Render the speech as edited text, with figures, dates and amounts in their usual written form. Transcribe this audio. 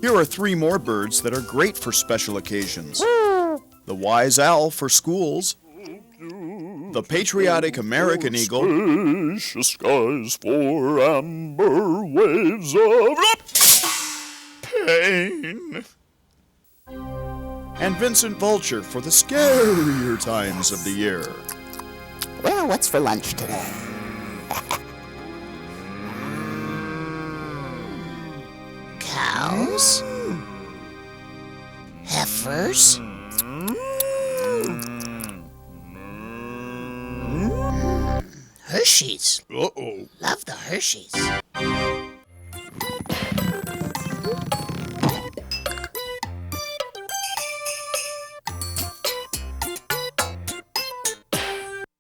Here are 3 more birds that are great for special occasions. The wise owl for schools, the patriotic American eagle, Spacious skies for amber waves of pain, and Vincent Vulture for the scarier times of the year. Well, what's for lunch today? Cows? Heifers? Hershey's. Uh-oh. Love the Hershey's.